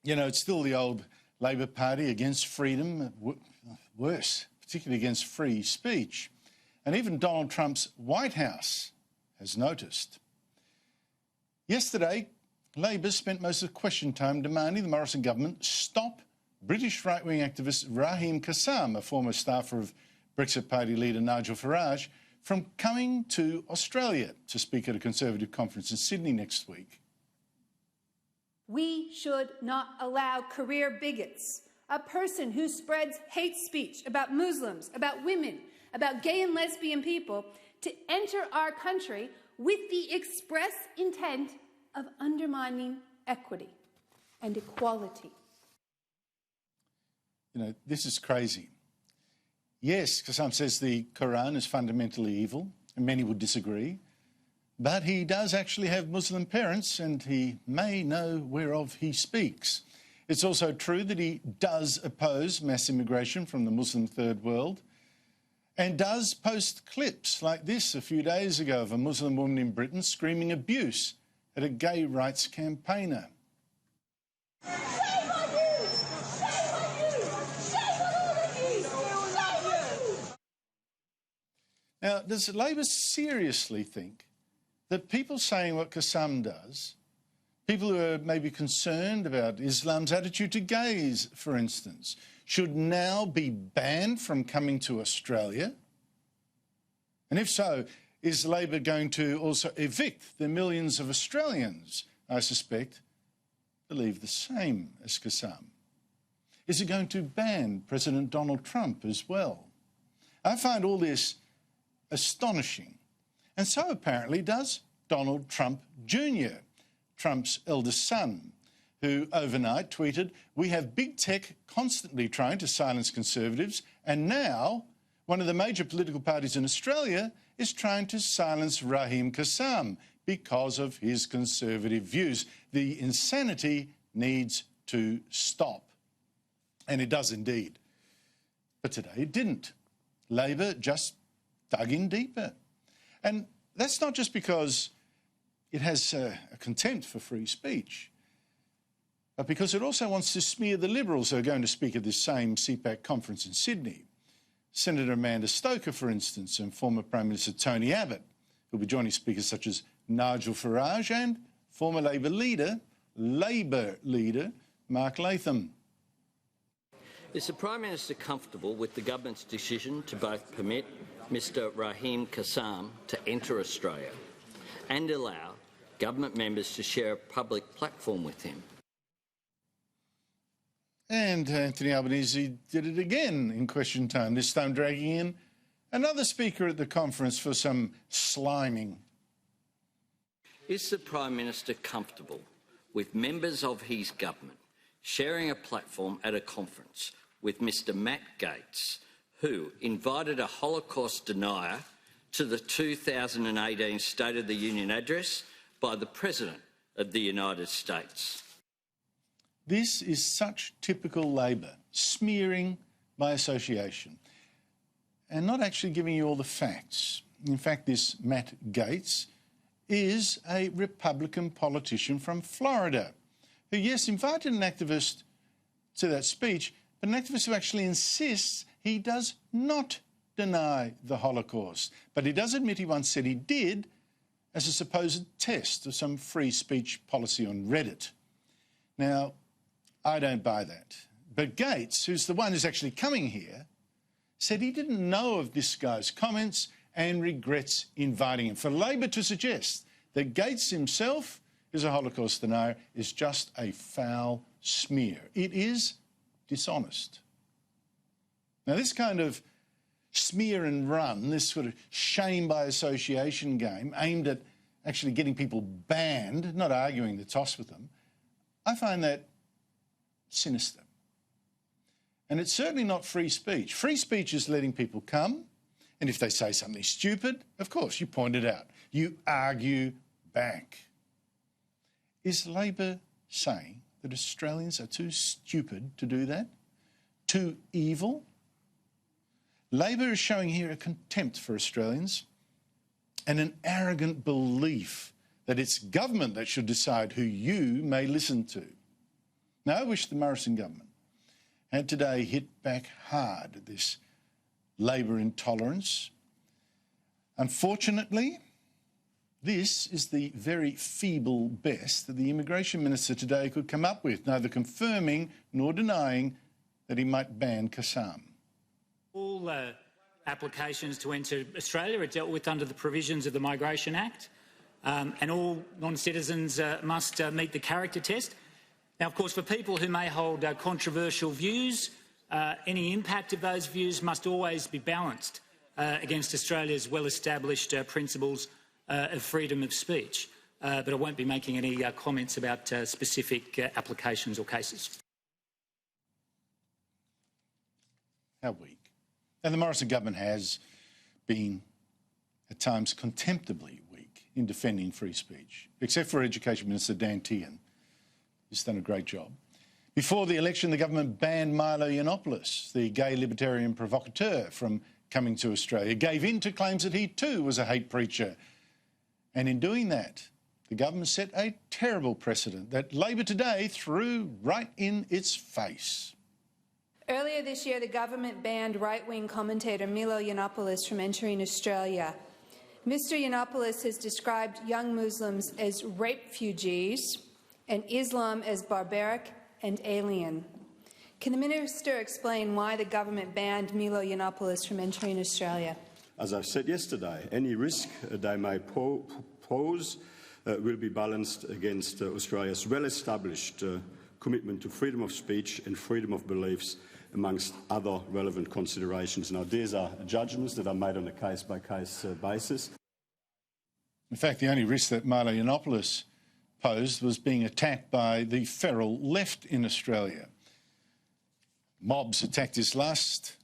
You know, it's still the old Labor Party against freedom, worse, particularly against free speech. And even Donald Trump's White House has noticed. Yesterday, Labor spent most of question time demanding the Morrison government stop British right-wing activist Raheem Kassam, a former staffer of Brexit Party leader Nigel Farage, from coming to Australia to speak at a Conservative conference in Sydney next week. We should not allow career bigots, a person who spreads hate speech about Muslims, about women, about gay and lesbian people, to enter our country with the express intent of undermining equity and equality. You know, this is crazy. Yes, Kassam says the Quran is fundamentally evil, and many would disagree, but he does actually have Muslim parents, and he may know whereof he speaks. It's also true that he does oppose mass immigration from the Muslim third world, and does post clips like this a few days ago of a Muslim woman in Britain screaming abuse at a gay rights campaigner. Shame on you! Shame on you! Shame on all of you! Shame on you! Now, does Labor seriously think that people saying what Kassam does, people who are maybe concerned about Islam's attitude to gays, for instance, should now be banned from coming to Australia? And if so, is Labor going to also evict the millions of Australians, I suspect, believe the same as Kassam? Is it going to ban President Donald Trump as well? I find all this astonishing. And so apparently does Donald Trump Jr., Trump's eldest son, who overnight tweeted, "We have big tech constantly trying to silence Conservatives, and now one of the major political parties in Australia is trying to silence Raheem Kassam because of his conservative views. The insanity needs to stop." And it does indeed. But today it didn't. Labor just dug in deeper. And that's not just because it has a contempt for free speech, but because it also wants to smear the Liberals who are going to speak at this same CPAC conference in Sydney. Senator Amanda Stoker, for instance, and former Prime Minister Tony Abbott, who'll be joining speakers such as Nigel Farage and former Labor leader Mark Latham. Is the Prime Minister comfortable with the government's decision to both permit Mr Raheem Kassam to enter Australia and allow government members to share a public platform with him? And Anthony Albanese did it again in question time, this time dragging in another speaker at the conference for some sliming. Is the Prime Minister comfortable with members of his government sharing a platform at a conference with Mr Matt Gates, who invited a Holocaust denier to the 2018 State of the Union address by the President of the United States? This is such typical Labor, smearing by association, and not actually giving you all the facts. In fact, this Matt Gates is a Republican politician from Florida who, yes, invited an activist to that speech, but an activist who actually insists he does not deny the Holocaust. But he does admit he once said he did as a supposed test of some free speech policy on Reddit. Now, I don't buy that. But Gates, who's the one who's actually coming here, said he didn't know of this guy's comments and regrets inviting him. For Labor to suggest that Gates himself is a Holocaust denier is just a foul smear. It is dishonest. Now, this kind of smear and run, this sort of shame by association game aimed at actually getting people banned, not arguing the toss with them, I find that sinister. And it's certainly not free speech. Free speech is letting people come, and if they say something stupid, of course, you point it out. You argue back. Is Labor saying that Australians are too stupid to do that? Too evil? Labor is showing here a contempt for Australians and an arrogant belief that it's government that should decide who you may listen to. Now, I wish the Morrison government had today hit back hard at this Labor intolerance. Unfortunately, this is the very feeble best that the Immigration Minister today could come up with, neither confirming nor denying that he might ban Qassam. All applications to enter Australia are dealt with under the provisions of the Migration Act, and all non-citizens must meet the character test. Now, of course, for people who may hold controversial views, any impact of those views must always be balanced against Australia's well-established principles of freedom of speech. But I won't be making any comments about specific applications or cases. How weak. And the Morrison government has been, at times, contemptibly weak in defending free speech, except for Education Minister Dan Tehan. He's done a great job. Before the election, the government banned Milo Yiannopoulos, the gay libertarian provocateur, from coming to Australia, gave in to claims that he too was a hate preacher. And in doing that, the government set a terrible precedent that Labor today threw right in its face. Earlier this year, the government banned right-wing commentator Milo Yiannopoulos from entering Australia. Mr. Yiannopoulos has described young Muslims as rape-fugees and Islam as barbaric and alien. Can the Minister explain why the government banned Milo Yiannopoulos from entering Australia? As I said yesterday, any risk they may pose will be balanced against Australia's well-established commitment to freedom of speech and freedom of beliefs, amongst other relevant considerations. Now, these are judgments that are made on a case-by-case basis. In fact, the only risk that Milo Yiannopoulos posed was being attacked by the feral left in Australia. Mobs attacked his last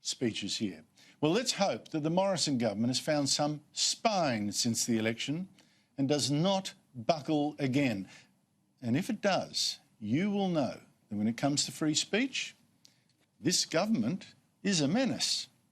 speeches here. Well, let's hope that the Morrison government has found some spine since the election and does not buckle again. And if it does, you will know that when it comes to free speech, this government is a menace.